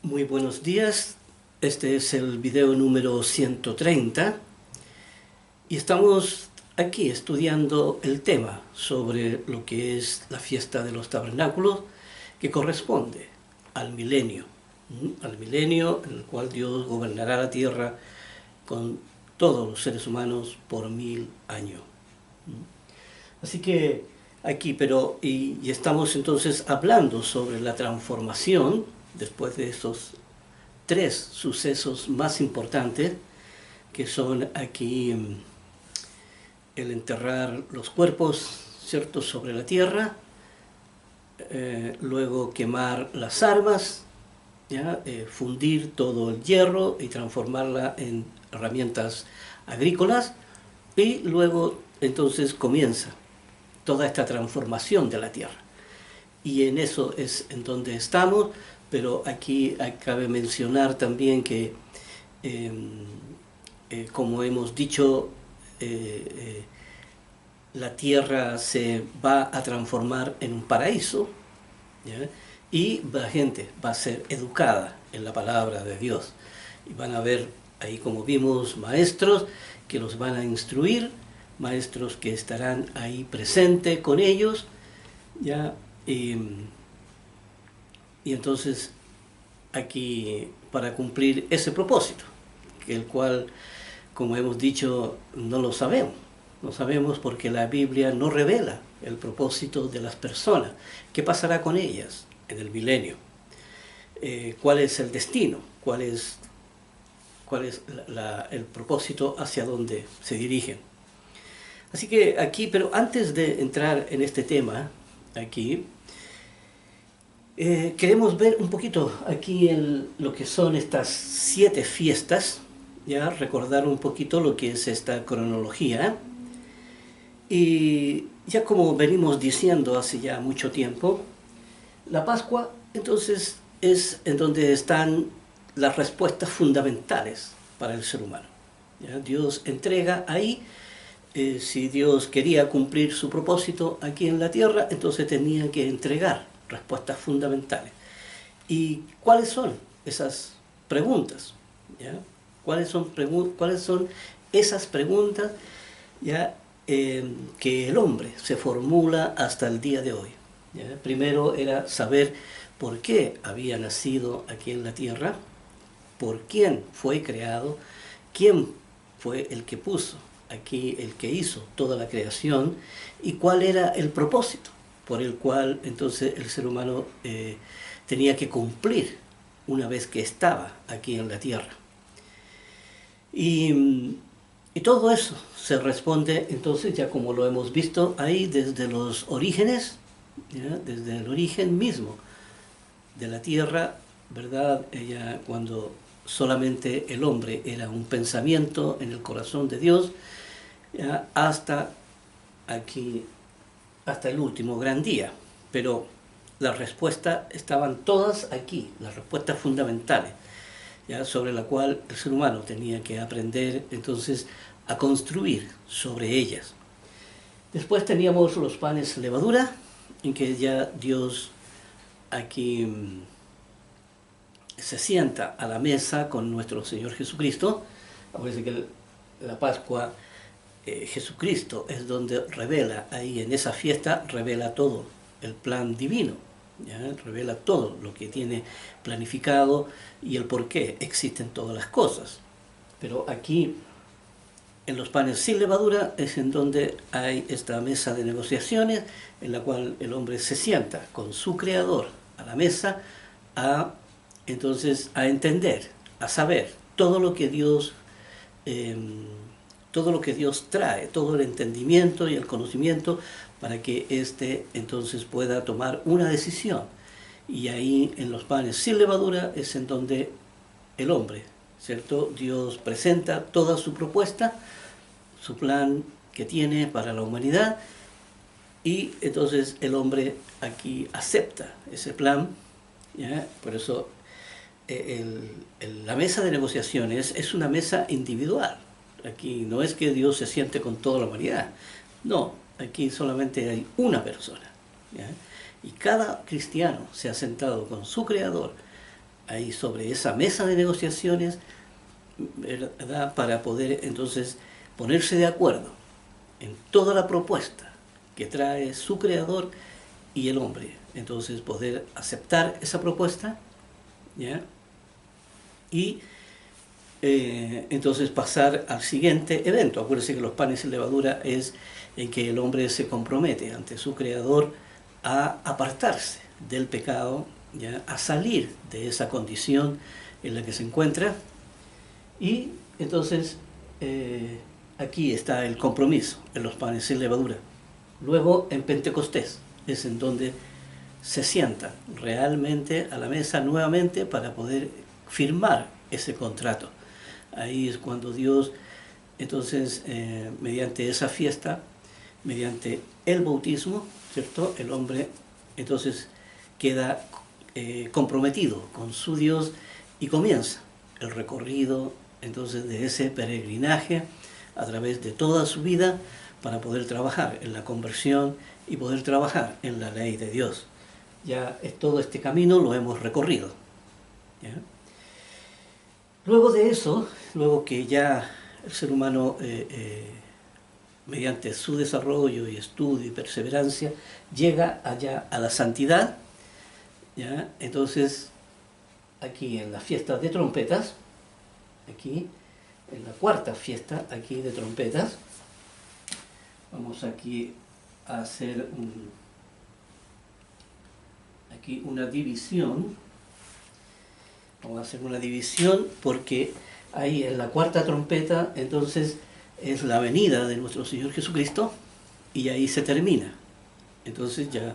Muy buenos días, este es el video número 130 y estamos aquí estudiando el tema sobre lo que es la fiesta de los tabernáculos que corresponde al milenio, en el cual Dios gobernará la tierra con todos los seres humanos por 1000 años. Así que aquí, y estamos entonces hablando sobre la transformación después de esos tres sucesos más importantes, que son aquí el enterrar los cuerpos, ¿cierto?, sobre la tierra, luego quemar las armas, ¿ya? Fundir todo el hierro y transformarla en herramientas agrícolas, y luego entonces comienza toda esta transformación de la tierra. Y en eso es en donde estamos, pero aquí cabe mencionar también que, como hemos dicho, la tierra se va a transformar en un paraíso, ¿ya? Y la gente va a ser educada en la palabra de Dios. Y van a ver ahí, como vimos, maestros que los van a instruir, maestros que estarán ahí presentes con ellos, ¿ya? Y entonces aquí, para cumplir ese propósito, el cual, como hemos dicho, no lo sabemos. No sabemos porque la Biblia no revela el propósito de las personas. ¿Qué pasará con ellas en el milenio? ¿Cuál es el destino? ¿Cuál es el propósito hacia dónde se dirigen? Así que aquí, pero antes de entrar en este tema, aquí, queremos ver un poquito aquí lo que son estas 7 fiestas, ya recordar un poquito lo que es esta cronología. Y ya como venimos diciendo hace ya mucho tiempo, la Pascua entonces es en donde están las respuestas fundamentales para el ser humano. ¿Ya? Dios entrega ahí, si Dios quería cumplir su propósito aquí en la tierra, entonces tenía que entregar respuestas fundamentales. ¿Y cuáles son esas preguntas? ¿Ya? ¿Cuáles son esas preguntas, ya, que el hombre se formula hasta el día de hoy? ¿Ya? Primero era saber por qué había nacido aquí en la tierra, por quién fue creado, quién fue el que puso aquí, el que hizo toda la creación, y cuál era el propósito por el cual entonces el ser humano tenía que cumplir una vez que estaba aquí en la tierra. Y todo eso se responde entonces, ya como lo hemos visto ahí, desde los orígenes, ¿ya? Desde el origen mismo de la tierra, ¿verdad? Ella, cuando solamente el hombre era un pensamiento en el corazón de Dios, ¿ya? Hasta aquí, hasta el último gran día. Pero las respuestas estaban todas aquí, las respuestas fundamentales, ¿ya? Sobre la cual el ser humano tenía que aprender entonces a construir sobre ellas. Después teníamos los panes levadura, en que ya Dios aquí se sienta a la mesa con nuestro Señor Jesucristo. Acuérdense que la Pascua, Jesucristo es donde revela, ahí en esa fiesta revela todo el plan divino, ¿ya? Revela todo lo que tiene planificado y el por qué existen todas las cosas. Pero aquí, en los panes sin levadura, es en donde hay esta mesa de negociaciones, en la cual el hombre se sienta con su Creador a la mesa, entonces a entender, a saber todo lo que Dios trae, todo el entendimiento y el conocimiento, para que éste entonces pueda tomar una decisión. Y ahí, en los panes sin levadura, es en donde el hombre, ¿cierto? Dios presenta toda su propuesta, su plan que tiene para la humanidad, y entonces el hombre aquí acepta ese plan, ¿ya? Por eso la mesa de negociaciones es una mesa individual. Aquí no es que Dios se siente con toda la humanidad, no, aquí solamente hay una persona, ¿ya? Y cada cristiano se ha sentado con su Creador ahí sobre esa mesa de negociaciones, ¿verdad? Para poder entonces ponerse de acuerdo en toda la propuesta que trae su creador y el hombre. Entonces poder aceptar esa propuesta, ¿ya? Y entonces pasar al siguiente evento. Acuérdense que los panes sin levadura es en que el hombre se compromete ante su creador a apartarse del pecado, ¿ya? A salir de esa condición en la que se encuentra. Y entonces aquí está el compromiso en los panes sin levadura. Luego en Pentecostés es en donde se sientan realmente a la mesa nuevamente para poder firmar ese contrato. Ahí es cuando Dios, entonces, mediante esa fiesta, mediante el bautismo, ¿cierto? El hombre entonces queda comprometido con su Dios y comienza el recorrido entonces de ese peregrinaje a través de toda su vida para poder trabajar en la conversión y poder trabajar en la ley de Dios. Ya todo este camino lo hemos recorrido, ¿ya? Luego de eso, luego que ya el ser humano, mediante su desarrollo y estudio y perseverancia, llega allá a la santidad, ¿ya? Entonces, aquí en la fiesta de trompetas, aquí en la cuarta fiesta aquí de trompetas, vamos aquí a hacer aquí una división. Vamos a hacer una división porque ahí en la cuarta trompeta entonces es la venida de nuestro Señor Jesucristo y ahí se termina. Entonces ya,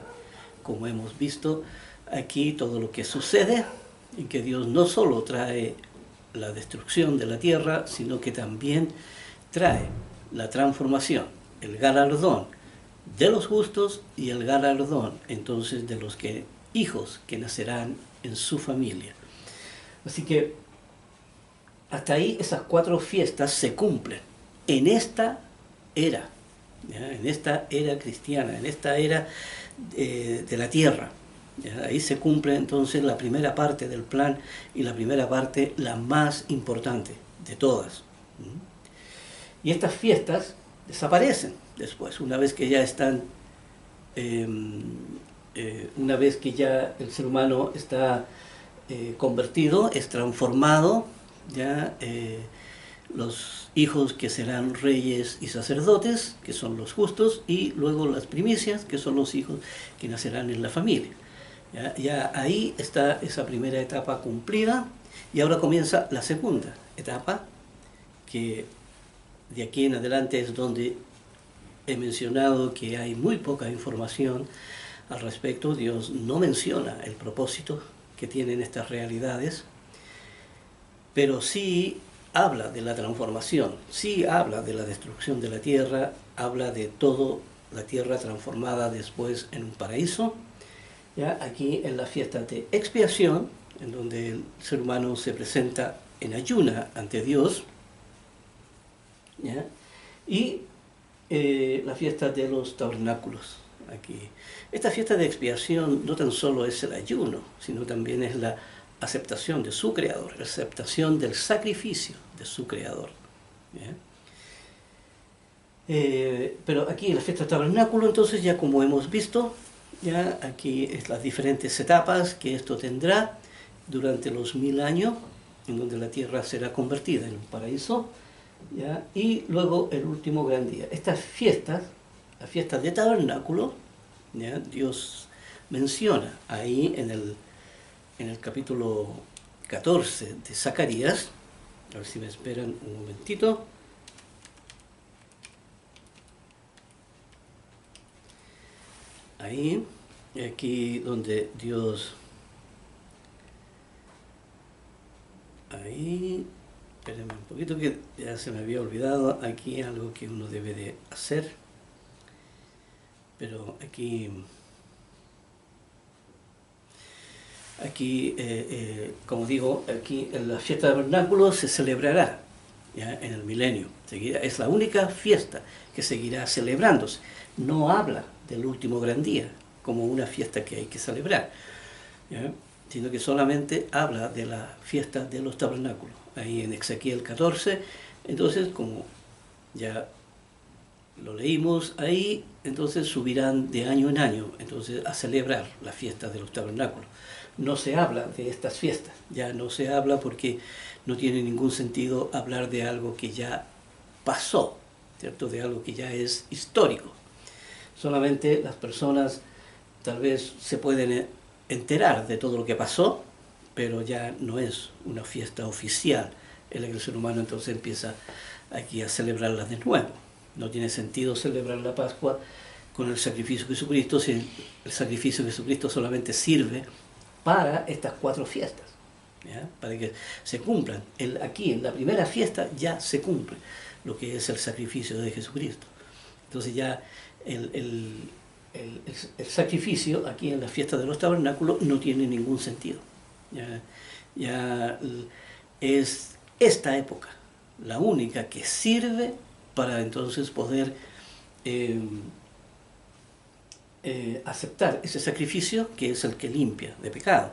como hemos visto aquí, todo lo que sucede, en que Dios no solo trae la destrucción de la tierra, sino que también trae la transformación, el galardón de los justos y el galardón entonces de los hijos que nacerán en su familia. Así que hasta ahí esas 4 fiestas se cumplen en esta era, ¿ya? En esta era cristiana, en esta era de la tierra. ¿Ya? Ahí se cumple entonces la primera parte del plan y la primera parte la más importante de todas. Y estas fiestas desaparecen después, una vez que ya están, una vez que ya el ser humano está convertido, es transformado, ya los hijos que serán reyes y sacerdotes, que son los justos, y luego las primicias, que son los hijos que nacerán en la familia. Ya ahí está esa primera etapa cumplida, y ahora comienza la segunda etapa, que de aquí en adelante es donde he mencionado que hay muy poca información al respecto. Dios no menciona el propósito que tienen estas realidades, pero sí habla de la transformación, sí habla de la destrucción de la tierra, habla de toda la tierra transformada después en un paraíso. ¿Ya? Aquí en la fiesta de expiación, en donde el ser humano se presenta en ayuna ante Dios, ¿ya? Y la fiesta de los tabernáculos. Aquí. Esta fiesta de expiación no tan solo es el ayuno, sino también es la aceptación de su Creador, la aceptación del sacrificio de su Creador. Pero aquí en la fiesta del tabernáculo, entonces, ya como hemos visto, ya aquí es las diferentes etapas que esto tendrá durante los 1000 años, en donde la tierra será convertida en un paraíso, ¿ya? Y luego el último gran día. Estas fiestas, las fiestas de tabernáculo, ¿ya? Dios menciona ahí en el capítulo 14 de Zacarías. A ver si me esperan un momentito. Ahí, aquí donde Dios... Ahí, espérenme un poquito que ya se me había olvidado aquí algo que uno debe de hacer. Pero aquí, como digo, aquí en la fiesta de tabernáculo se celebrará, ¿ya? En el milenio. Es la única fiesta que seguirá celebrándose. No habla del último gran día como una fiesta que hay que celebrar, ¿ya? sino que solamente habla de la fiesta de los tabernáculos, ahí en Ezequiel 14. Entonces, como ya lo leímos ahí, entonces subirán de año en año, entonces a celebrar la fiesta de los tabernáculos. No se habla de estas fiestas, ya no se habla porque no tiene ningún sentido hablar de algo que ya pasó, ¿cierto? De algo que ya es histórico. Solamente las personas tal vez se pueden enterar de todo lo que pasó, pero ya no es una fiesta oficial en la que el ser humano entonces empieza aquí a celebrarlas de nuevo. No tiene sentido celebrar la Pascua con el sacrificio de Jesucristo si el sacrificio de Jesucristo solamente sirve para estas 4 fiestas, ¿ya? Para que se cumplan. Aquí en la primera fiesta ya se cumple lo que es el sacrificio de Jesucristo. Entonces ya el sacrificio aquí en la fiesta de los tabernáculos no tiene ningún sentido. Ya es esta época la única que sirve para entonces poder aceptar ese sacrificio que es el que limpia de pecado.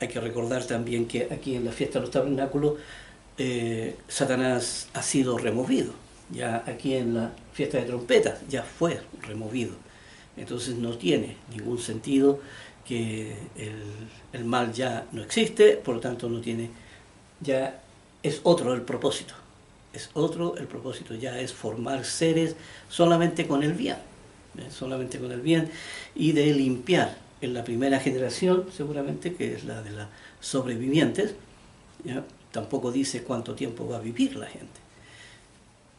Hay que recordar también que aquí en la fiesta de los tabernáculos Satanás ha sido removido. Ya aquí en la fiesta de trompetas ya fue removido. Entonces no tiene ningún sentido que el mal ya no existe, por lo tanto no tiene, ya es otro el propósito. Es otro el propósito, ya es formar seres solamente con el bien, solamente con el bien, y de limpiar en la primera generación, seguramente, que es la de las sobrevivientes. ¿Ya? Tampoco dice cuánto tiempo va a vivir la gente,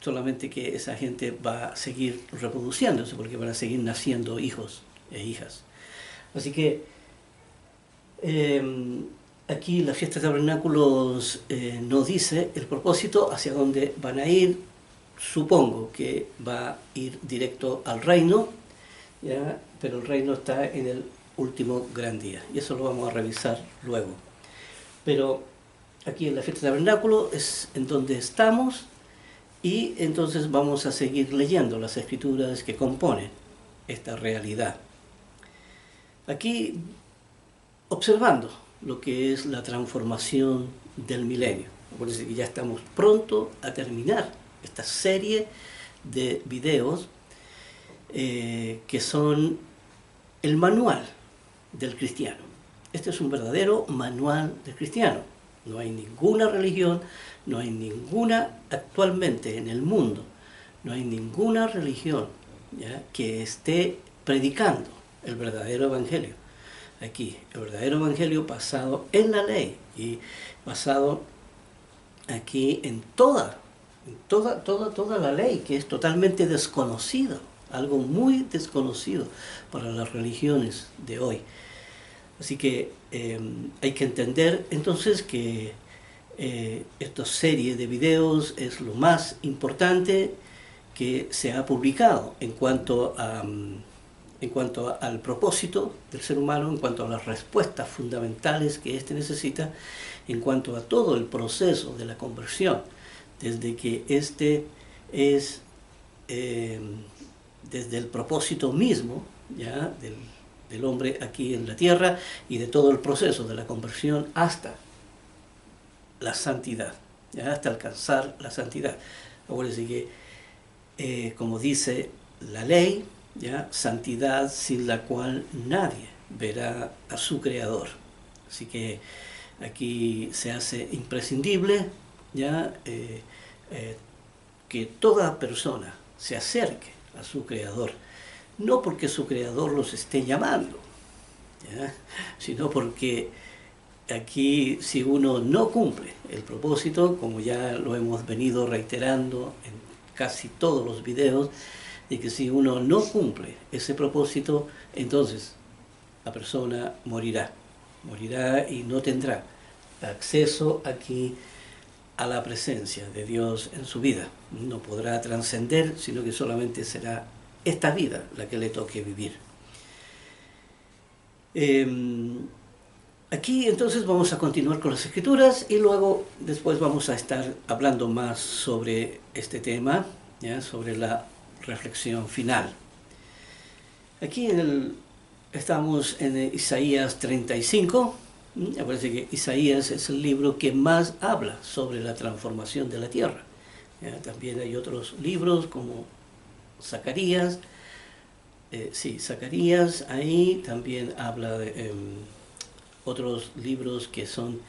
solamente que esa gente va a seguir reproduciéndose, porque van a seguir naciendo hijos e hijas. Así que aquí la fiesta de tabernáculos no dice el propósito hacia dónde van a ir. Supongo que va a ir directo al reino, ¿ya? Pero el reino está en el último gran día, y eso lo vamos a revisar luego. Pero aquí en la fiesta de tabernáculos es en donde estamos, y entonces vamos a seguir leyendo las escrituras que componen esta realidad. Aquí observando lo que es la transformación del milenio. Acuérdense que ya estamos pronto a terminar esta serie de videos que son el manual del cristiano. Este es un verdadero manual del cristiano. No hay ninguna religión, no hay ninguna, actualmente en el mundo, no hay ninguna religión, ¿ya?, que esté predicando el verdadero evangelio. Aquí, el verdadero evangelio basado en la ley y basado aquí en toda la ley, que es totalmente desconocido, algo muy desconocido para las religiones de hoy. Así que hay que entender entonces que esta serie de videos es lo más importante que se ha publicado en cuanto al propósito del ser humano, en cuanto a las respuestas fundamentales que éste necesita, en cuanto a todo el proceso de la conversión, desde que éste es, desde el propósito mismo, ¿ya?, del hombre aquí en la tierra, y de todo el proceso de la conversión hasta la santidad, ¿ya?, hasta alcanzar la santidad. Acuérdense que, como dice la ley, ¿ya?, santidad sin la cual nadie verá a su Creador. Así que aquí se hace imprescindible, ¿ya?, que toda persona se acerque a su Creador, no porque su Creador los esté llamando, ¿ya?, sino porque aquí, si uno no cumple el propósito, como ya lo hemos venido reiterando en casi todos los videos, de que si uno no cumple ese propósito, entonces la persona morirá y no tendrá acceso aquí a la presencia de Dios en su vida. No podrá trascender, sino que solamente será esta vida la que le toque vivir. Aquí entonces vamos a continuar con las escrituras, y luego después vamos a estar hablando más sobre este tema, ¿ya?, sobre la reflexión final. Aquí estamos en Isaías 35, Parece que Isaías es el libro que más habla sobre la transformación de la tierra. También hay otros libros como Zacarías. Sí, Zacarías ahí también habla de otros libros que son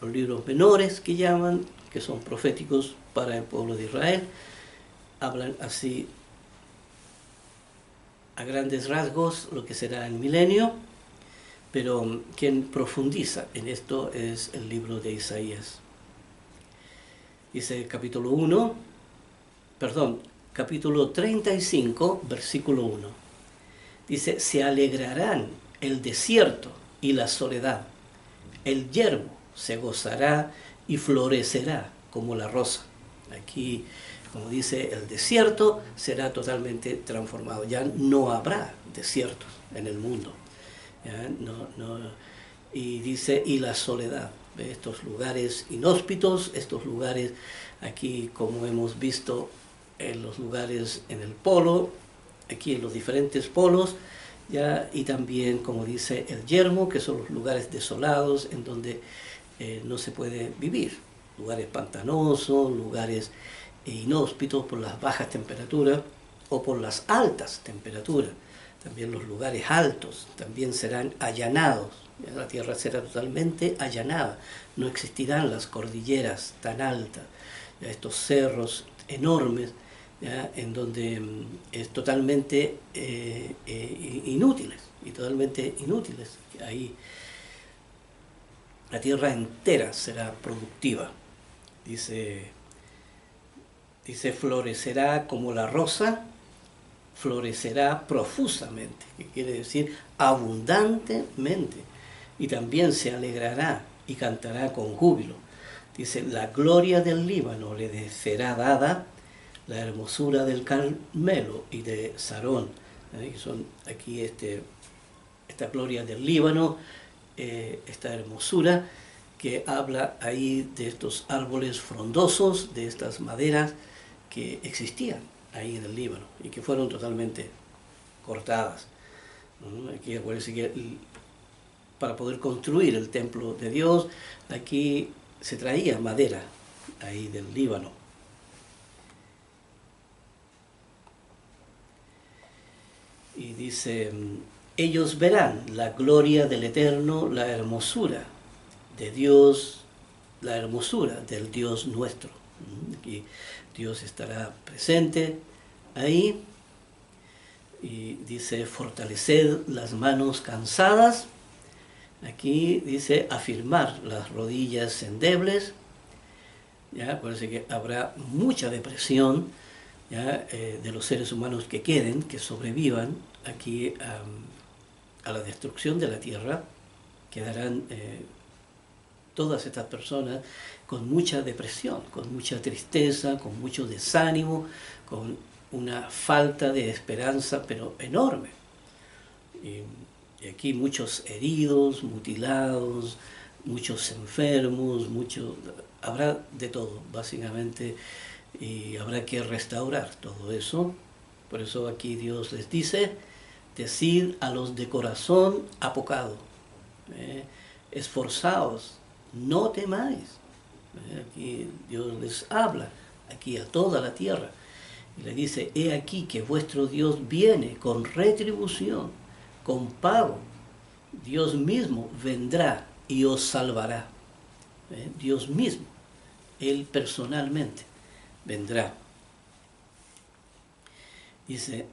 los libros menores que llaman, que son proféticos para el pueblo de Israel. Hablan así a grandes rasgos lo que será el milenio, pero quien profundiza en esto es el libro de Isaías. Dice capítulo 35, versículo 1. Dice, se alegrarán el desierto y la soledad, el yermo se gozará y florecerá como la rosa. Aquí, como dice, el desierto será totalmente transformado. Ya no habrá desiertos en el mundo. Y dice, y la soledad. ¿Ve? Estos lugares inhóspitos, estos lugares aquí, como hemos visto en los lugares en el polo, aquí en los diferentes polos, ¿ya? Y también, como dice, el yermo, que son los lugares desolados en donde no se puede vivir, lugares pantanosos, lugares inhóspitos por las bajas temperaturas o por las altas temperaturas. También los lugares altos también serán allanados, ¿ya? La tierra será totalmente allanada, no existirán las cordilleras tan altas, ¿ya? Estos cerros enormes, ¿ya? En donde es totalmente inútiles, y totalmente inútiles. Ahí la tierra entera será productiva. Dice, florecerá como la rosa, florecerá profusamente, que quiere decir abundantemente, y también se alegrará y cantará con júbilo. Dice, la gloria del Líbano le será dada, la hermosura del Carmelo y de Sarón. Que son aquí esta gloria del Líbano, esta hermosura que habla ahí de estos árboles frondosos, de estas maderas que existían ahí en el Líbano y que fueron totalmente cortadas. Aquí acuérdense que para poder construir el templo de Dios, aquí se traía madera ahí del Líbano. Y dice, ellos verán la gloria del Eterno, la hermosura de Dios, la hermosura del Dios nuestro. Aquí Dios estará presente ahí. Y dice, fortaleced las manos cansadas. Aquí dice, afirmar las rodillas endebles. ¿Ya? Acuérdense que habrá mucha depresión, ¿ya? De los seres humanos que queden, que sobrevivan aquí a la destrucción de la tierra. Quedarán todas estas personas con mucha depresión, con mucha tristeza, con mucho desánimo, con una falta de esperanza, pero enorme. Y aquí muchos heridos, mutilados, muchos enfermos, habrá de todo, básicamente, y habrá que restaurar todo eso. Por eso aquí Dios les dice, decid a los de corazón apocado, esforzaos, no temáis. Aquí Dios les habla, aquí a toda la tierra, y le dice, he aquí que vuestro Dios viene con retribución, con pago. Dios mismo vendrá y os salvará. Dios mismo, Él personalmente vendrá. Dice,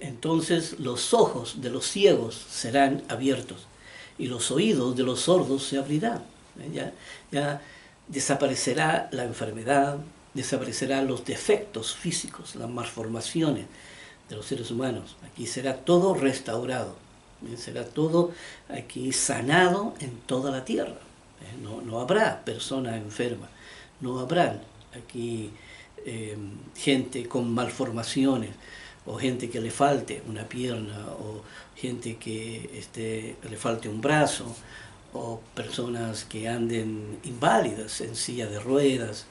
entonces los ojos de los ciegos serán abiertos y los oídos de los sordos se abrirán. Ya desaparecerá la enfermedad, desaparecerán los defectos físicos, las malformaciones de los seres humanos. Aquí será todo restaurado, será todo aquí sanado en toda la tierra. No habrá persona enferma, no habrá aquí gente con malformaciones, o gente que le falte una pierna, o gente que le falte un brazo, o personas que anden inválidas en silla de ruedas,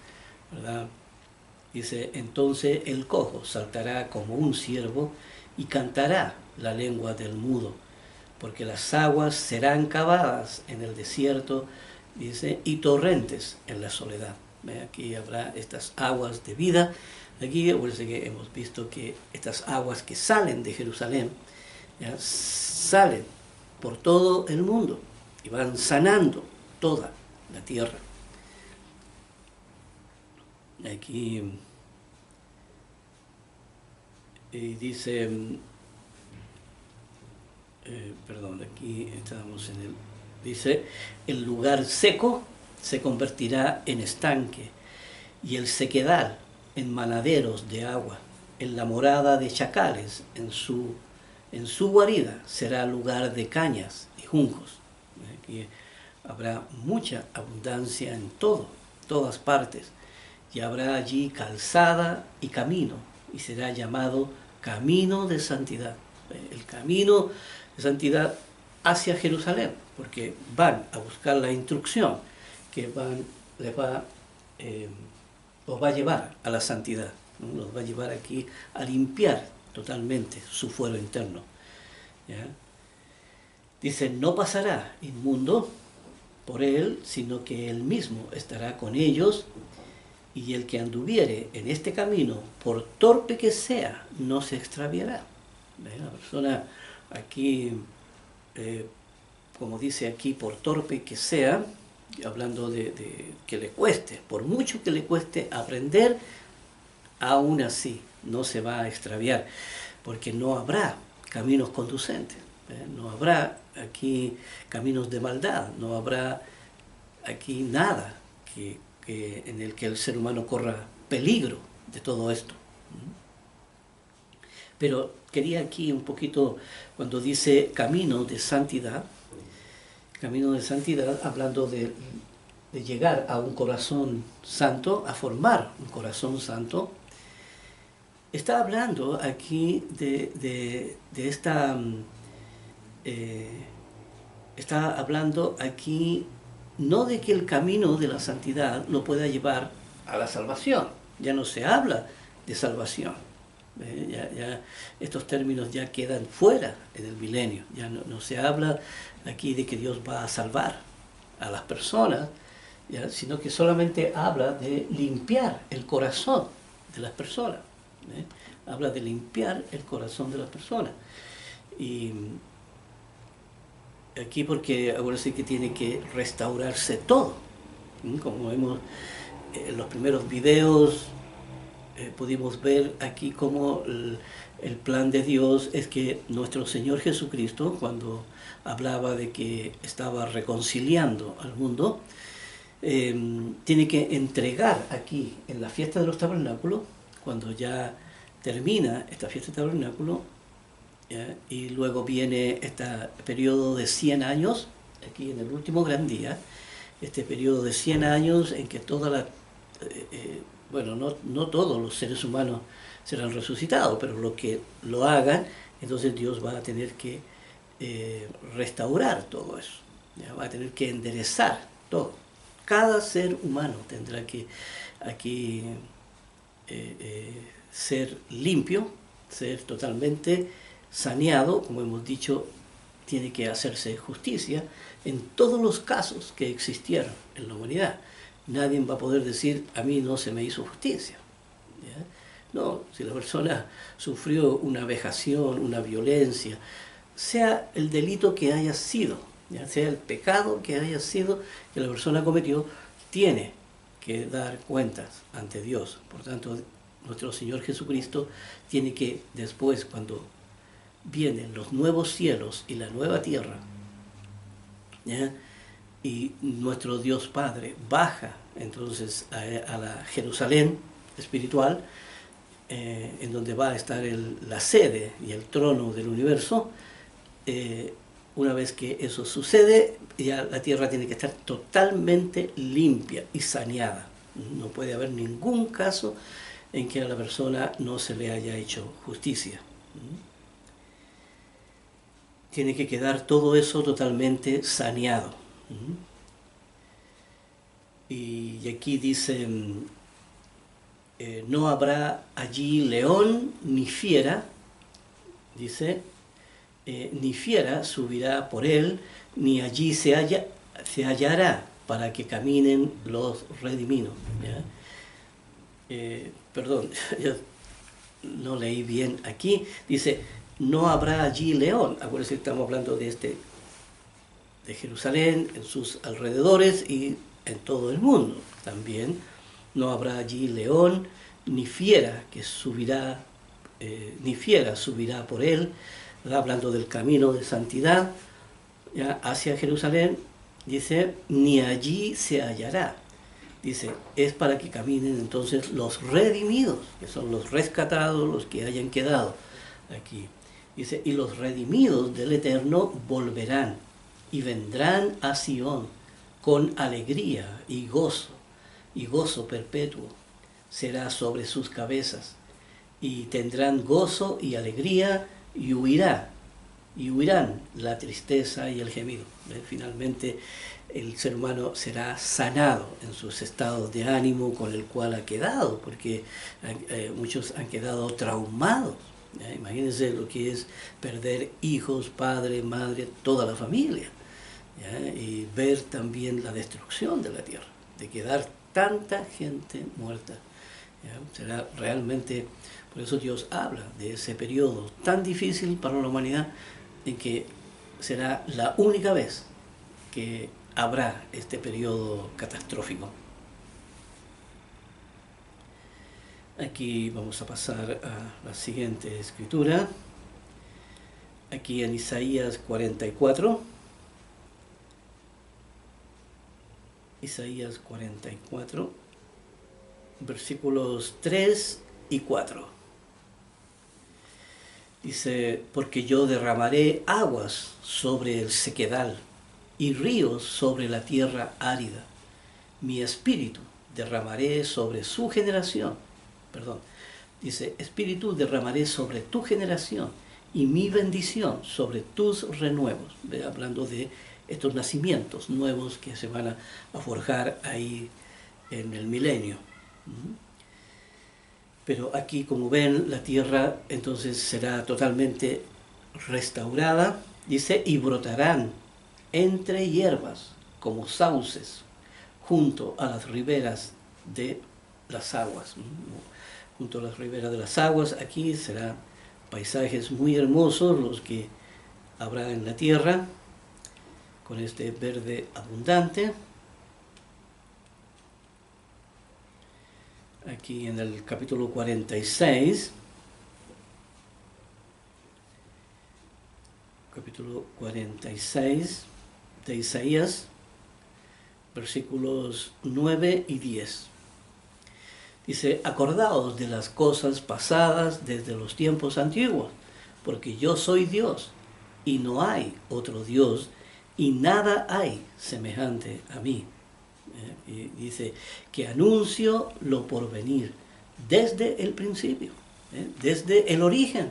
¿verdad? Dice, entonces el cojo saltará como un ciervo y cantará la lengua del mudo, porque las aguas serán cavadas en el desierto, dice, y torrentes en la soledad. Aquí habrá estas aguas de vida. Aquí acuérdense que hemos visto que estas aguas que salen de Jerusalén, ¿ya?, salen por todo el mundo y van sanando toda la tierra. Aquí dice, perdón, aquí estamos en el, dice, el lugar seco se convertirá en estanque y el sequedal en manaderos de agua, en la morada de chacales, en su guarida será lugar de cañas y juncos. Aquí habrá mucha abundancia en todas partes, y habrá allí calzada y camino, y será llamado camino de santidad. El camino de santidad hacia Jerusalén, porque van a buscar la instrucción que los va a llevar a la santidad, ¿no? Los va a llevar aquí a limpiar totalmente su fuero interno, ¿ya? Dice, no pasará inmundo por él, sino que él mismo estará con ellos, y el que anduviere en este camino, por torpe que sea, no se extraviará. La persona aquí, como dice aquí, por torpe que sea, hablando de que le cueste, por mucho que le cueste aprender, aún así no se va a extraviar, porque no habrá caminos conducentes, no habrá aquí caminos de maldad, no habrá aquí nada en el que el ser humano corra peligro de todo esto. Pero quería aquí un poquito, cuando dice camino de santidad, hablando de llegar a un corazón santo, a formar un corazón santo, está hablando aquí de esta... está hablando aquí no de que el camino de la santidad lo pueda llevar a la salvación. Ya no se habla de salvación. Ya estos términos ya quedan fuera en el milenio. Ya no se habla aquí de que Dios va a salvar a las personas, ¿ya?, sino que solamente habla de limpiar el corazón de las personas. Habla de limpiar el corazón de las personas. Y aquí, porque acuérdense que tiene que restaurarse todo. Como vemos en los primeros videos, pudimos ver aquí cómo el plan de Dios es que nuestro Señor Jesucristo, cuando hablaba de que estaba reconciliando al mundo, tiene que entregar aquí en la fiesta de los tabernáculos, cuando ya termina esta fiesta de tabernáculos, ¿ya?, y luego viene este periodo de 100 años, aquí en el último gran día, este periodo de 100 años en que bueno, no todos los seres humanos serán resucitados, pero los que lo hagan, entonces Dios va a tener que restaurar todo eso, ¿ya?, va a tener que enderezar todo. Cada ser humano tendrá que aquí ser limpio, ser totalmente saneado, como hemos dicho, tiene que hacerse justicia en todos los casos que existieron en la humanidad. Nadie va a poder decir, a mí no se me hizo justicia, ¿ya? No, si la persona sufrió una vejación, una violencia, sea el delito que haya sido, ya sea el pecado que haya sido que la persona cometió, tiene que dar cuentas ante Dios. Por tanto, nuestro Señor Jesucristo tiene que, después, cuando vienen los nuevos cielos y la nueva tierra, ¿ya?, y nuestro Dios Padre baja entonces a la Jerusalén espiritual, en donde va a estar la sede y el trono del universo. Una vez que eso sucede, ya la tierra tiene que estar totalmente limpia y saneada. No puede haber ningún caso en que a la persona no se le haya hecho justicia. Tiene que quedar todo eso totalmente saneado. Y aquí dice, no habrá allí león ni fiera, dice, ni fiera subirá por él, ni allí se hallará para que caminen los redimidos. ¿Ya? Perdón, yo no leí bien aquí. Dice, no habrá allí león. Acuérdense que estamos hablando de Jerusalén, en sus alrededores y en todo el mundo también. No habrá allí león, ni fiera que subirá, ni fiera subirá por él. Hablando del camino de santidad, ¿ya? Hacia Jerusalén, dice, ni allí se hallará. Dice, es para que caminen entonces los redimidos, que son los rescatados, los que hayan quedado aquí. Dice, y los redimidos del Eterno volverán y vendrán a Sión con alegría y gozo perpetuo será sobre sus cabezas, y tendrán gozo y alegría, y huirán la tristeza y el gemido. Finalmente el ser humano será sanado en sus estados de ánimo con el cual ha quedado, porque muchos han quedado traumados. ¿Ya? Imagínense lo que es perder hijos, padre, madre, toda la familia. ¿Ya? Y ver también la destrucción de la tierra, de quedar tanta gente muerta. ¿Ya? Será realmente, por eso Dios habla de ese periodo tan difícil para la humanidad, en que será la única vez que habrá este periodo catastrófico. Aquí vamos a pasar a la siguiente escritura, aquí en Isaías 44. Isaías 44, versículos 3 y 4. Dice, porque yo derramaré aguas sobre el sequedal y ríos sobre la tierra árida. Mi espíritu derramaré sobre su generación. Dice, espíritu derramaré sobre tu generación y mi bendición sobre tus renuevos. Hablando de estos nacimientos nuevos que se van a forjar ahí en el milenio. Pero aquí, como ven, la tierra entonces será totalmente restaurada, dice, y brotarán entre hierbas como sauces junto a las riberas de las aguas. Junto a las riberas de las aguas, aquí serán paisajes muy hermosos los que habrá en la tierra, con este verde abundante. Aquí en el capítulo 46, de Isaías, versículos 9 y 10. Dice, acordaos de las cosas pasadas desde los tiempos antiguos, porque yo soy Dios, y no hay otro Dios, y nada hay semejante a mí. Y dice que anuncio lo porvenir desde el principio, desde el origen,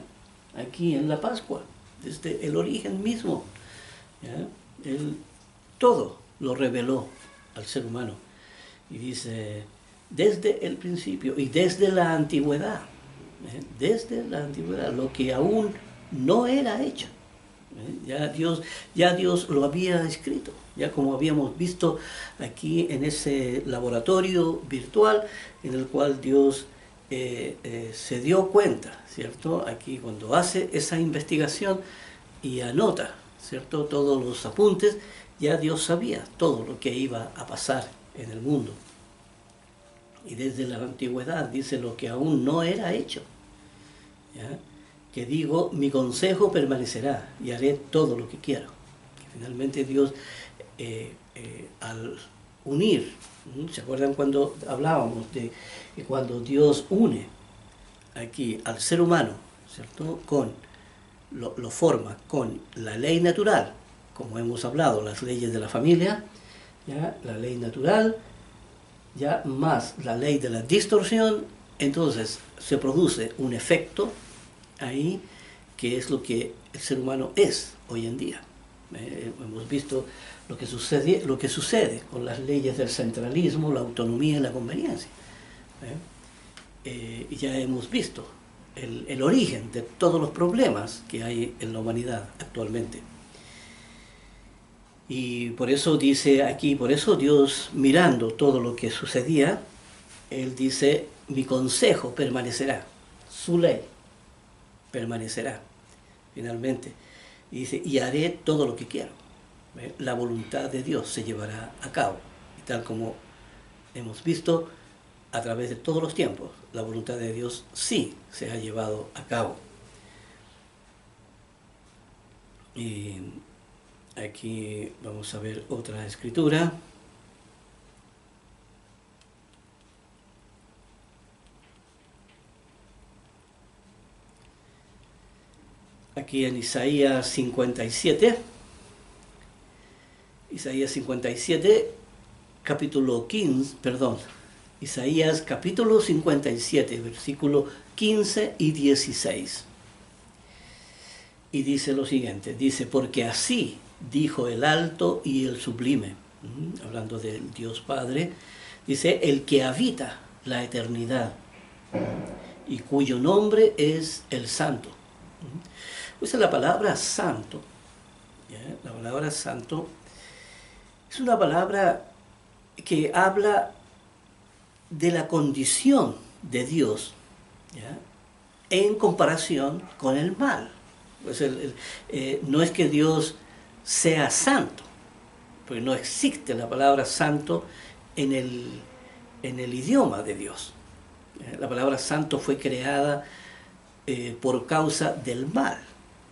aquí en la Pascua, desde el origen mismo. Él todo lo reveló al ser humano. Y dice, desde el principio y desde la antigüedad, lo que aún no era hecho. Ya Dios lo había escrito, ya como habíamos visto aquí en ese laboratorio virtual en el cual Dios se dio cuenta, ¿cierto? Aquí cuando hace esa investigación y anota, ¿cierto? Todos los apuntes, ya Dios sabía todo lo que iba a pasar en el mundo. Y desde la antigüedad dice lo que aún no era hecho, ¿ya? Que digo, mi consejo permanecerá y haré todo lo que quiero. Que finalmente Dios, al unir, ¿se acuerdan cuando hablábamos de que cuando Dios une aquí al ser humano, ¿cierto? Lo forma con la ley natural, como hemos hablado, las leyes de la familia, ¿ya? La ley natural, ya más la ley de la distorsión, entonces se produce un efecto ahí, que es lo que el ser humano es hoy en día. Hemos visto lo que sucede con las leyes del centralismo, la autonomía y la conveniencia. Y ya hemos visto el origen de todos los problemas que hay en la humanidad actualmente. Y por eso dice aquí, por eso Dios, mirando todo lo que sucedía, Él dice, mi consejo permanecerá, su ley permanecerá, finalmente. Y dice, y haré todo lo que quiero. La voluntad de Dios se llevará a cabo. Y tal como hemos visto a través de todos los tiempos, la voluntad de Dios sí se ha llevado a cabo. Y aquí vamos a ver otra escritura. Aquí en Isaías 57. Isaías 57, capítulo 15, perdón. Isaías capítulo 57, versículo 15 y 16. Y dice lo siguiente, dice, porque así dijo el alto y el sublime, hablando del Dios Padre, dice, el que habita la eternidad y cuyo nombre es el Santo. Pues la palabra santo, ¿ya? La palabra santo es una palabra que habla de la condición de Dios, ¿ya? En comparación con el mal. Pues no es que Dios sea santo, porque no existe la palabra santo en el idioma de Dios. La palabra santo fue creada por causa del mal.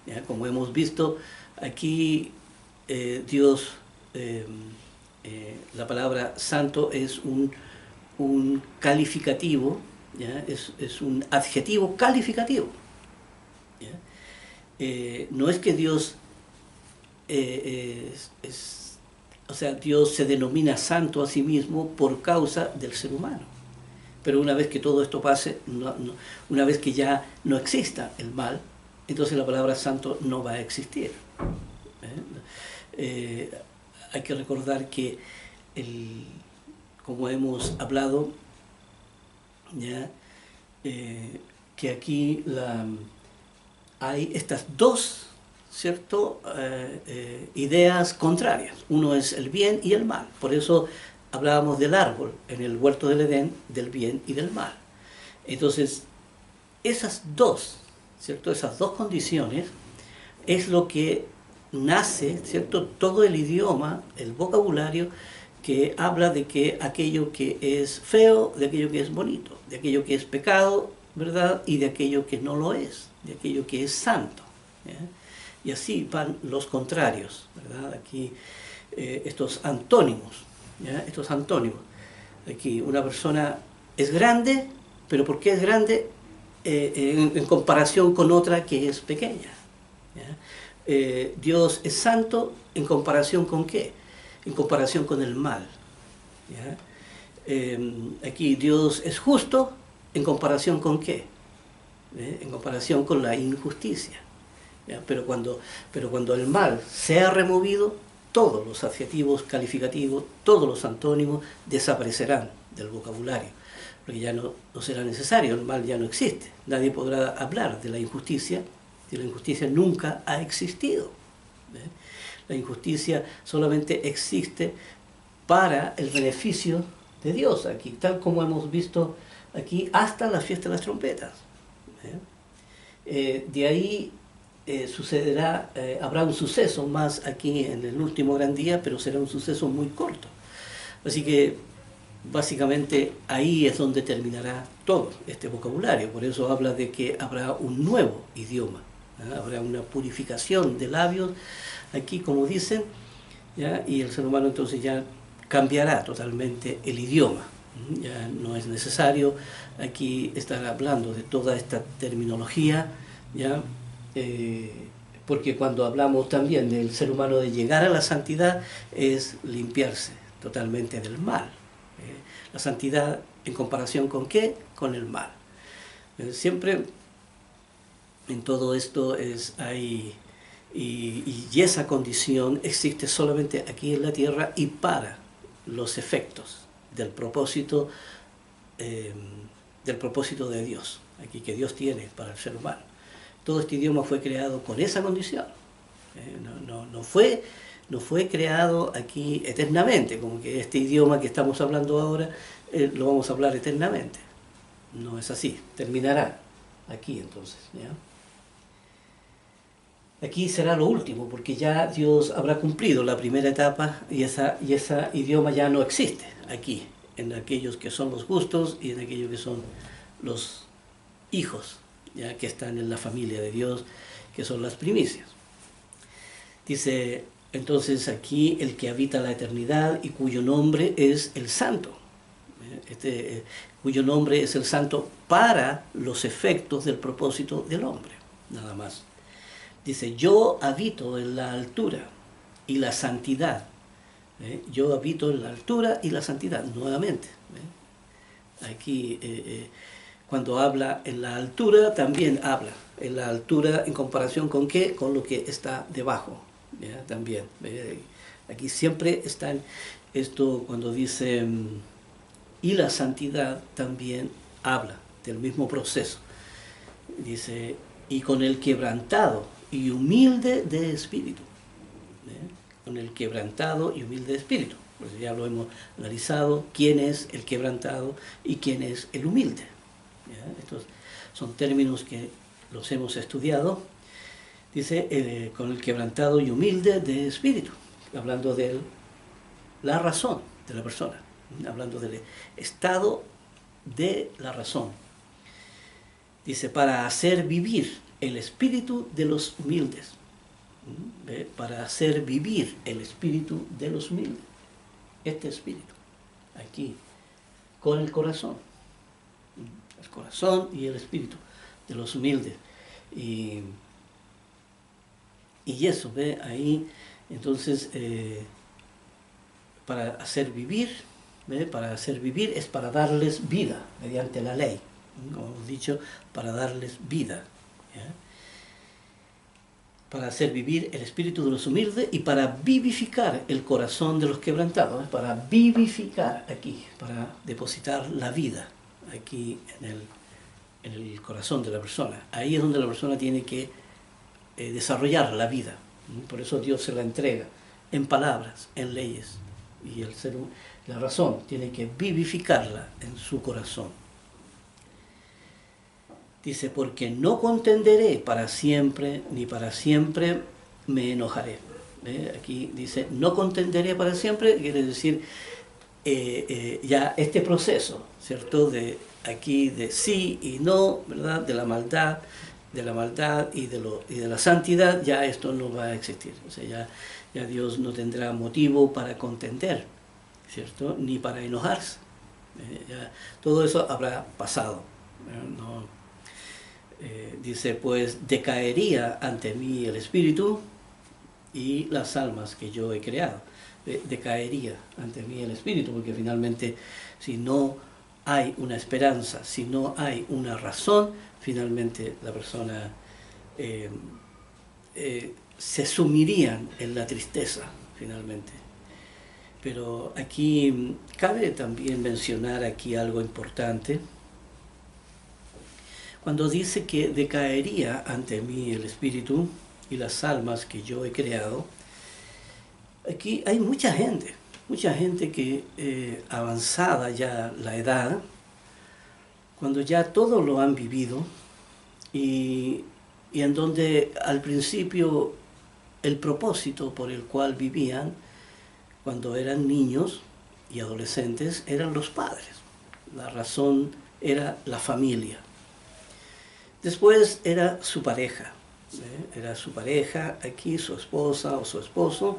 ¿Ya? Como hemos visto aquí, Dios, la palabra santo es un calificativo, ¿ya? Es un adjetivo calificativo. ¿Ya? No es que Dios, o sea, Dios se denomina santo a sí mismo por causa del ser humano. Pero una vez que todo esto pase, una vez que ya no exista el mal, entonces la palabra santo no va a existir. Hay que recordar que, como hemos hablado, ¿ya? Que aquí hay estas dos, ¿cierto? Ideas contrarias. Uno es el bien y el mal. Por eso hablábamos del árbol en el huerto del Edén, del bien y del mal. Entonces, esas dos, ¿cierto? Esas dos condiciones es lo que nace, ¿cierto? Todo el idioma, el vocabulario que habla de que aquello que es feo, de aquello que es bonito, de aquello que es pecado, ¿verdad? Y de aquello que no lo es, de aquello que es santo, ¿ya? Y así van los contrarios, ¿verdad? Aquí estos antónimos, ¿ya? Estos antónimos. Aquí una persona es grande, pero ¿por qué es grande? En comparación con otra que es pequeña, ¿ya? Dios es santo en comparación con ¿qué? En comparación con el mal, ¿ya? Aquí Dios es justo en comparación con ¿qué? En comparación con la injusticia, ¿ya? Pero cuando el mal sea removido, todos los adjetivos calificativos, todos los antónimos desaparecerán del vocabulario, porque ya no será necesario, el mal ya no existe. Nadie podrá hablar de la injusticia, si la injusticia nunca ha existido. La injusticia solamente existe para el beneficio de Dios, aquí, tal como hemos visto aquí, hasta la fiesta de las trompetas. De ahí sucederá, habrá un suceso más aquí en el último gran día, pero será un suceso muy corto. Así que básicamente ahí es donde terminará todo este vocabulario. Por eso habla de que habrá un nuevo idioma, ¿ya? Habrá una purificación de labios aquí, como dicen, ¿ya? Y el ser humano entonces ya cambiará totalmente el idioma. Ya no es necesario aquí estar hablando de toda esta terminología, ¿ya? Porque cuando hablamos también del ser humano de llegar a la santidad es limpiarse totalmente del mal. La santidad en comparación con ¿qué? Con el mal. Siempre en todo esto hay, y esa condición existe solamente aquí en la tierra y para los efectos del propósito de Dios. aquí que Dios tiene para el ser humano. Todo este idioma fue creado con esa condición. No fue creado aquí eternamente, como que este idioma que estamos hablando ahora lo vamos a hablar eternamente. No es así, terminará aquí entonces, ¿ya? Aquí será lo último, porque ya Dios habrá cumplido la primera etapa y ese idioma ya no existe aquí, en aquellos que son los justos y en aquellos que son los hijos, ya que están en la familia de Dios, que son las primicias. Dice entonces aquí el que habita la eternidad y cuyo nombre es el Santo, cuyo nombre es el Santo para los efectos del propósito del hombre, nada más. Dice, yo habito en la altura y la santidad. Yo habito en la altura y la santidad, nuevamente. Aquí, cuando habla en la altura, también habla. En la altura, ¿en comparación con qué? Con lo que está debajo. ¿Ya? También. Aquí siempre está esto, cuando dice, y la santidad también habla del mismo proceso. Dice, y con el quebrantado y humilde de espíritu, con el quebrantado y humilde de espíritu. Pues ya lo hemos analizado, quién es el quebrantado y quién es el humilde. ¿Ya? Estos son términos que los hemos estudiado. Dice, con el quebrantado y humilde de espíritu, hablando de la razón de la persona, hablando del estado de la razón. Dice, para hacer vivir el espíritu de los humildes. ¿Ve? Para hacer vivir el espíritu de los humildes. Este espíritu, aquí, con el corazón. El corazón y el espíritu de los humildes. Y eso, ¿ve? Ahí, entonces, para hacer vivir, ¿ve? Para hacer vivir es para darles vida, mediante la ley. Como hemos dicho, para darles vida. ¿Ya? Para hacer vivir el espíritu de los humildes y para vivificar el corazón de los quebrantados, para vivificar aquí, para depositar la vida aquí en el corazón de la persona. Ahí es donde la persona tiene que desarrollar la vida. Por eso Dios se la entrega en palabras, en leyes, y la razón tiene que vivificarla en su corazón. Dice, porque no contenderé para siempre, ni para siempre me enojaré. Aquí dice, no contenderé para siempre, quiere decir, ya este proceso, ¿cierto? De aquí de sí y no, ¿verdad? De la maldad y de la santidad, ya esto no va a existir. O sea, ya Dios no tendrá motivo para contender, ¿cierto? Ni para enojarse. Ya todo eso habrá pasado. Dice, pues decaería ante mí el espíritu y las almas que yo he creado. Decaería ante mí el espíritu, porque finalmente si no hay una esperanza, si no hay una razón, finalmente la persona se sumirían en la tristeza, finalmente. Pero aquí cabe también mencionar aquí algo importante. Cuando dice que decaería ante mí el espíritu y las almas que yo he creado, aquí hay mucha gente que avanzada ya la edad, cuando ya todo lo han vivido y en donde al principio el propósito por el cual vivían cuando eran niños y adolescentes eran los padres, la razón era la familia. Después era su pareja, aquí su esposa o su esposo,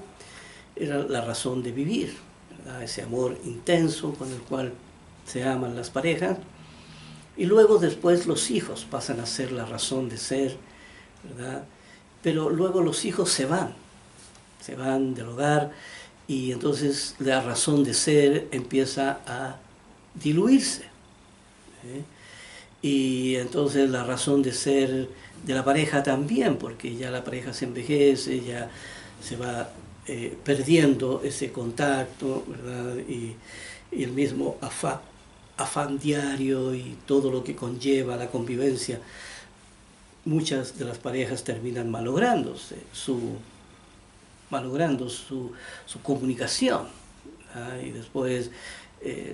era la razón de vivir, ¿verdad? Ese amor intenso con el cual se aman las parejas. Y luego después los hijos pasan a ser la razón de ser, ¿verdad? Pero luego los hijos se van del hogar y entonces la razón de ser empieza a diluirse. Y entonces la razón de ser de la pareja también, porque ya la pareja se envejece, ya se va perdiendo ese contacto, ¿verdad? Y el mismo afán diario y todo lo que conlleva la convivencia, muchas de las parejas terminan malogrando su comunicación, ¿ah? Y después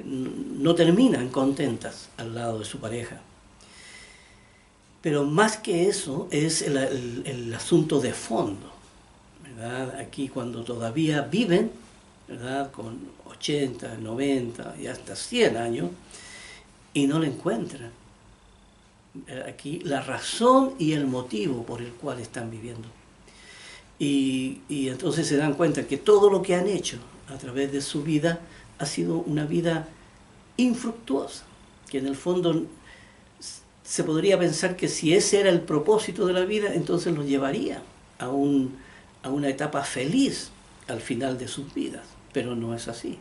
no terminan contentas al lado de su pareja. Pero más que eso es el asunto de fondo, ¿verdad? Aquí cuando todavía viven, ¿verdad? Con 80, 90 y hasta 100 años, y no le encuentran aquí la razón y el motivo por el cual están viviendo. Y entonces se dan cuenta que todo lo que han hecho a través de su vida ha sido una vida infructuosa, que en el fondo se podría pensar que si ese era el propósito de la vida, entonces los llevaría a una etapa feliz al final de sus vidas, pero no es así.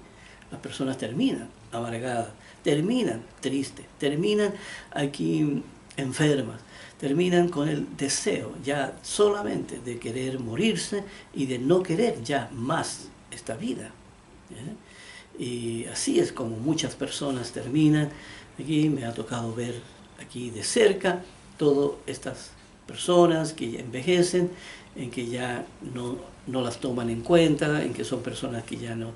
Las personas terminan amargadas, terminan tristes, terminan aquí enfermas, terminan con el deseo ya solamente de querer morirse y de no querer ya más esta vida. Y así es como muchas personas terminan. Aquí me ha tocado ver aquí de cerca todas estas personas que ya envejecen, en que ya no las toman en cuenta, en que son personas que ya no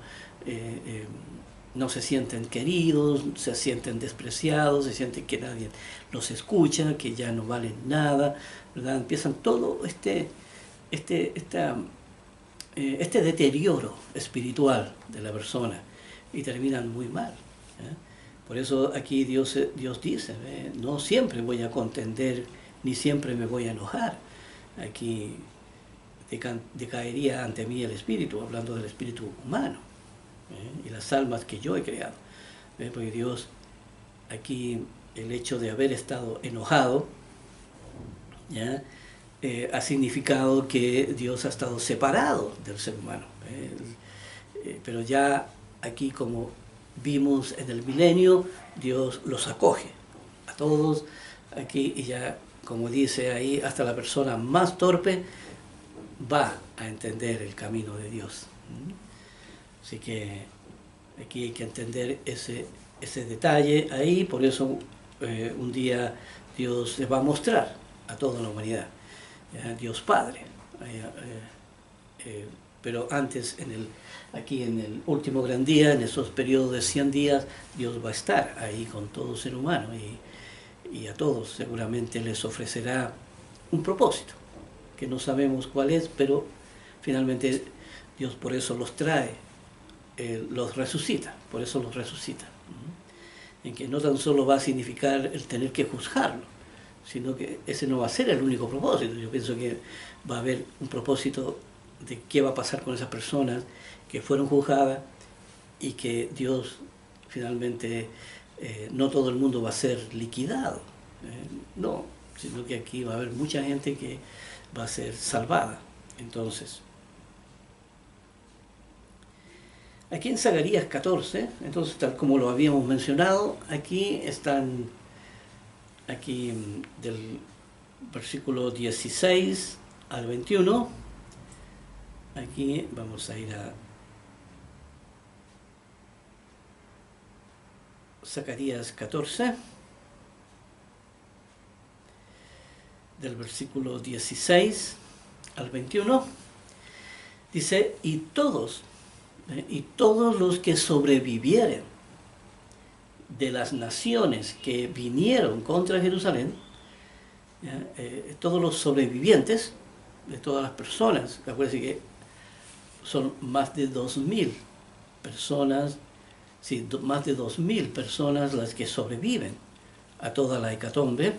se sienten queridos, se sienten despreciados, se sienten que nadie los escucha, que ya no valen nada, ¿verdad? Empiezan todo este deterioro espiritual de la persona y terminan muy mal. Por eso aquí Dios dice, no siempre voy a contender, ni siempre me voy a enojar. Aquí decaería ante mí el espíritu, hablando del espíritu humano, y las almas que yo he creado. Porque Dios, aquí el hecho de haber estado enojado, ¿ya? Ha significado que Dios ha estado separado del ser humano. Pero ya aquí, como vimos en el milenio, Dios los acoge a todos aquí, y ya, como dice ahí, hasta la persona más torpe va a entender el camino de Dios. Así que aquí hay que entender ese detalle ahí. Por eso un día Dios se va a mostrar a toda la humanidad, Dios Padre. Pero antes, aquí en el último gran día, en esos periodos de 100 días, Dios va a estar ahí con todo ser humano, y a todos seguramente les ofrecerá un propósito, que no sabemos cuál es, pero finalmente Dios por eso los trae, los resucita, por eso los resucita. En que no tan solo va a significar el tener que juzgarlo, sino que ese no va a ser el único propósito. Yo pienso que va a haber un propósito de qué va a pasar con esas personas que fueron juzgadas, y que Dios finalmente, no todo el mundo va a ser liquidado, no, sino que aquí va a haber mucha gente que va a ser salvada. Entonces, aquí en Zacarías 14, entonces, tal como lo habíamos mencionado, aquí están, aquí del versículo 16 al 21, aquí vamos a ir a Zacarías 14, del versículo 16 al 21, dice: y todos los que sobrevivieren de las naciones que vinieron contra Jerusalén, todos los sobrevivientes de todas las personas, acuérdense que son más de 2000 personas, sí, más de 2000 personas las que sobreviven a toda la hecatombe,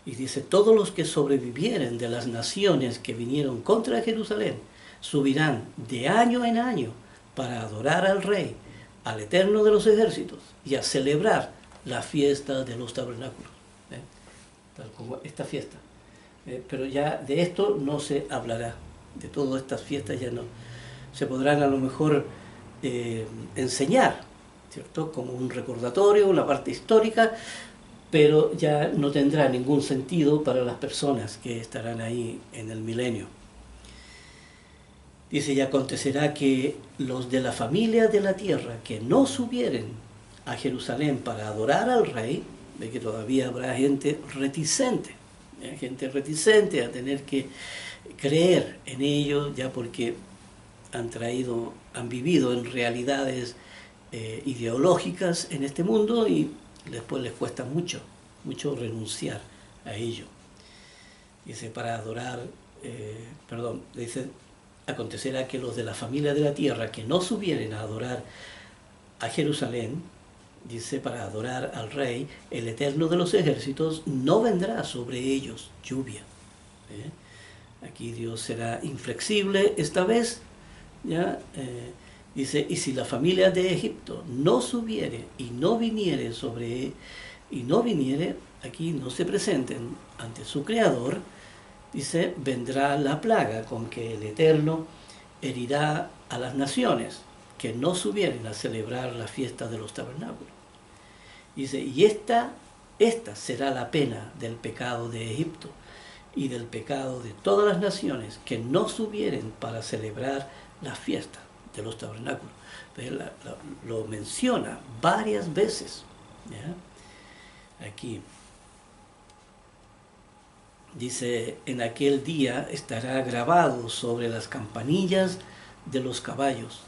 y dice: todos los que sobrevivieren de las naciones que vinieron contra Jerusalén subirán de año en año para adorar al Rey, al Eterno de los ejércitos, y a celebrar la fiesta de los tabernáculos, tal como esta fiesta. Pero ya de esto no se hablará, de todas estas fiestas ya no se podrán a lo mejor enseñar, ¿cierto? Como un recordatorio, una parte histórica, pero ya no tendrá ningún sentido para las personas que estarán ahí en el milenio. Dice: y acontecerá que los de la familia de la tierra que no subieren a Jerusalén para adorar al rey, ve que todavía habrá gente reticente a tener que creer en ello, ya porque han vivido en realidades ideológicas en este mundo y después les cuesta mucho renunciar a ello. Dice, para adorar, dice, acontecerá que los de la familia de la tierra que no subieren a adorar a Jerusalén, dice, para adorar al rey, el Eterno de los ejércitos, no vendrá sobre ellos lluvia. Aquí Dios será inflexible esta vez, ¿ya? Dice, y si la familia de Egipto no subiere y no viniere aquí no se presenten ante su Creador, dice, vendrá la plaga con que el Eterno herirá a las naciones que no subieren a celebrar la fiesta de los tabernáculos. Dice, y esta será la pena del pecado de Egipto y del pecado de todas las naciones que no subieren para celebrar la fiesta de los tabernáculos. Lo menciona varias veces, ¿ya? Aquí dice, en aquel día estará grabado sobre las campanillas de los caballos,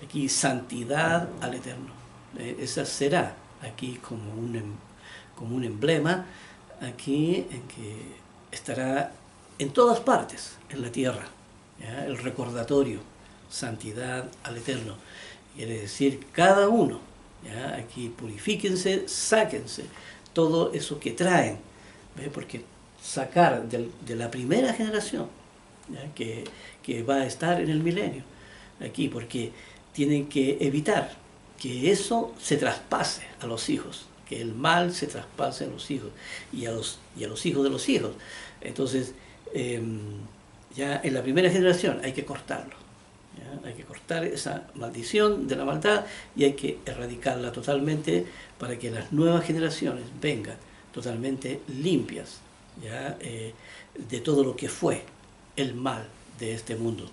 aquí, santidad al Eterno. Esa será aquí como un emblema, aquí en que estará en todas partes en la tierra, ¿ya? El recordatorio, santidad al Eterno. Quiere decir, cada uno, ¿ya? Aquí purifíquense, sáquense todo eso que traen, ¿ve? Porque sacar de la primera generación, ¿ya? Que va a estar en el milenio, aquí, porque tienen que evitar que eso se traspase a los hijos, que el mal se traspase a los hijos y a los hijos de los hijos. Entonces, ya en la primera generación hay que cortarlo, ¿ya? Hay que cortar esa maldición de la maldad y hay que erradicarla totalmente para que las nuevas generaciones vengan totalmente limpias, ¿ya? De todo lo que fue el mal de este mundo.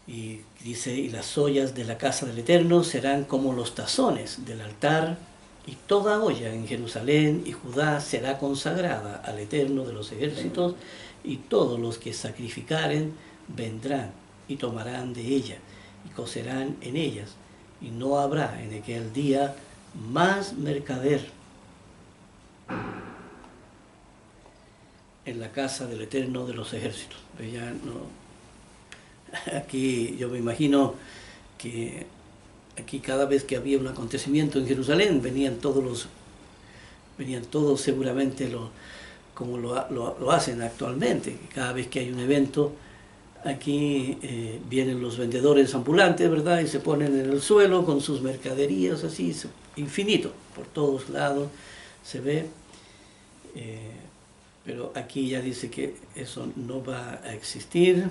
Y dice, y las ollas de la casa del Eterno serán como los tazones del altar, y toda olla en Jerusalén y Judá será consagrada al Eterno de los ejércitos, y todos los que sacrificaren vendrán y tomarán de ella, y cocerán en ellas, y no habrá en aquel día más mercader en la casa del Eterno de los ejércitos. Pero ya no. Aquí yo me imagino que aquí cada vez que había un acontecimiento en Jerusalén venían todos seguramente como lo hacen actualmente. Cada vez que hay un evento, aquí vienen los vendedores ambulantes, ¿verdad? Y se ponen en el suelo con sus mercaderías así, infinito, por todos lados se ve. Pero aquí ya dice que eso no va a existir.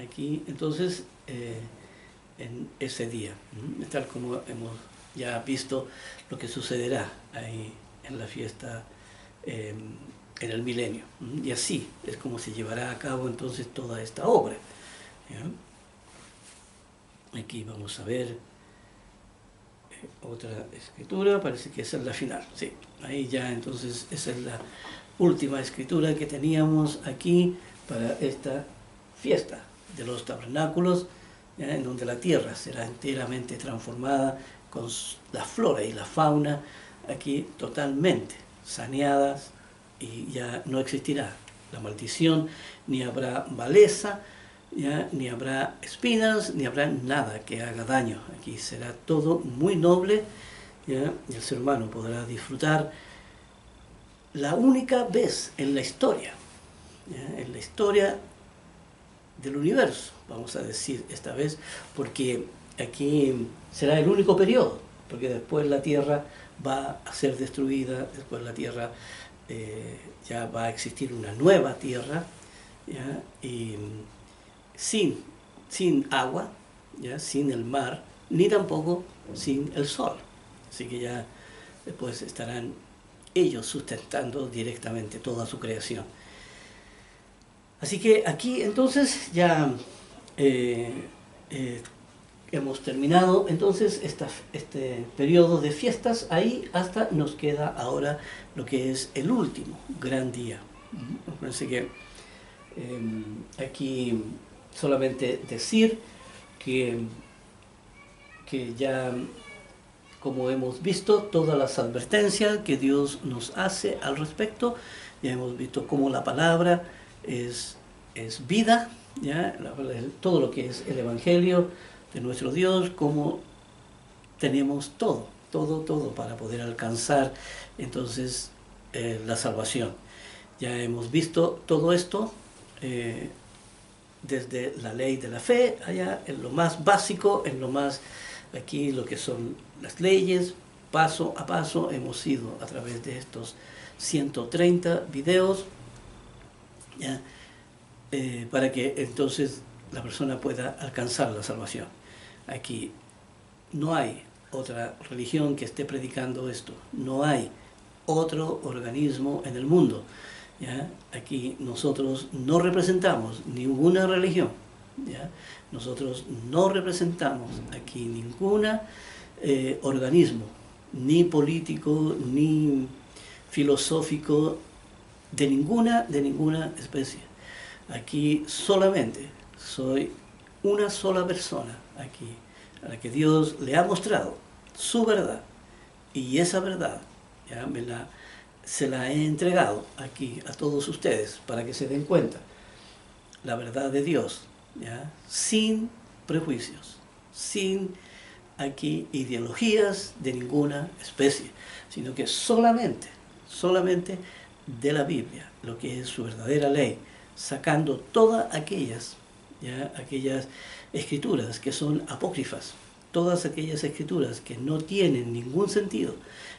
Aquí, entonces, en ese día, tal como hemos ya visto lo que sucederá ahí en la fiesta, en el milenio. Y así es como se llevará a cabo entonces toda esta obra, ¿ya? Aquí vamos a ver otra escritura, parece que esa es la final, sí, ahí ya entonces esa es la última escritura que teníamos aquí para esta fiesta de los tabernáculos, ¿ya? En donde la tierra será enteramente transformada con la flora y la fauna aquí totalmente saneadas, y ya no existirá la maldición, ni habrá maleza, ¿ya? Ni habrá espinas, ni habrá nada que haga daño. Aquí será todo muy noble, ¿ya? Y el ser humano podrá disfrutar la única vez en la historia, ¿ya? En la historia del universo, vamos a decir esta vez, porque aquí será el único periodo, porque después la tierra va a ser destruida, después la tierra ya va a existir una nueva tierra, ¿ya? Y sin agua, ¿ya? Sin el mar, ni tampoco sin el sol, así que ya después estarán ellos sustentando directamente toda su creación. Así que aquí entonces ya hemos terminado entonces este periodo de fiestas. Ahí hasta nos queda ahora lo que es el último gran día. Así que aquí solamente decir que ya, como hemos visto, todas las advertencias que Dios nos hace al respecto, ya hemos visto cómo la palabra es vida, ¿ya? Todo lo que es el Evangelio de nuestro Dios, cómo tenemos todo para poder alcanzar entonces la salvación. Ya hemos visto todo esto desde la ley de la fe, allá en lo más básico, en lo más, aquí lo que son las leyes, paso a paso hemos ido a través de estos 130 videos, ¿ya? Para que entonces la persona pueda alcanzar la salvación. Aquí no hay otra religión que esté predicando esto, no hay otro organismo en el mundo, ¿ya? Aquí nosotros no representamos ninguna religión, ¿ya? Nosotros no representamos aquí ningún organismo, ni político, ni filosófico, de ninguna especie. Aquí solamente soy una sola persona aquí, a la que Dios le ha mostrado su verdad, y esa verdad ya se la he entregado aquí a todos ustedes para que se den cuenta. La verdad de Dios, ¿ya? Sin prejuicios, sin aquí ideologías de ninguna especie, sino que solamente de la Biblia, lo que es su verdadera ley, sacando todas aquellas, ¿ya? Aquellas escrituras que son apócrifas, todas aquellas escrituras que no tienen ningún sentido,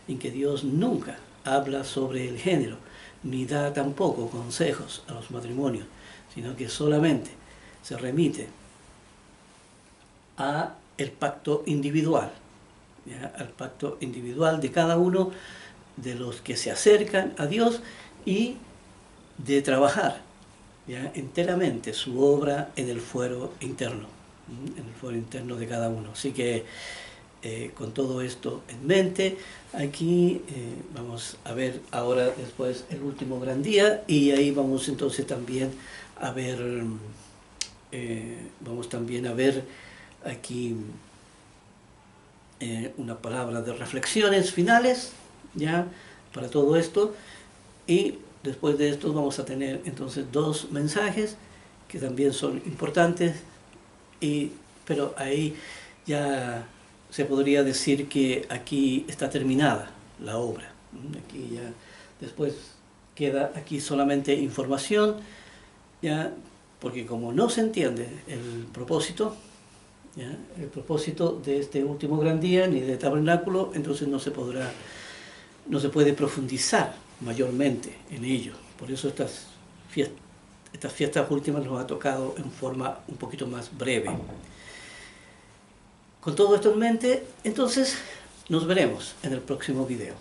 en que Dios nunca habla sobre el género, ni da tampoco consejos a los matrimonios, sino que solamente se remite a el pacto individual, ¿ya? Al pacto individual de cada uno de los que se acercan a Dios, y de trabajar, ¿ya? Enteramente su obra en el fuero interno, de cada uno. Así que con todo esto en mente, aquí vamos a ver ahora después el último gran día, y ahí vamos entonces también a ver, aquí una palabra de reflexiones finales, ya, para todo esto. Y después de esto vamos a tener entonces dos mensajes que también son importantes, pero ahí ya se podría decir que aquí está terminada la obra. Aquí ya después queda aquí solamente información, ya, porque como no se entiende el propósito, ¿ya? El propósito de este último gran día ni de tabernáculo, entonces no se puede profundizar mayormente en ello. Por eso estas fiestas últimas nos ha tocado en forma un poquito más breve. Con todo esto en mente, entonces nos veremos en el próximo video.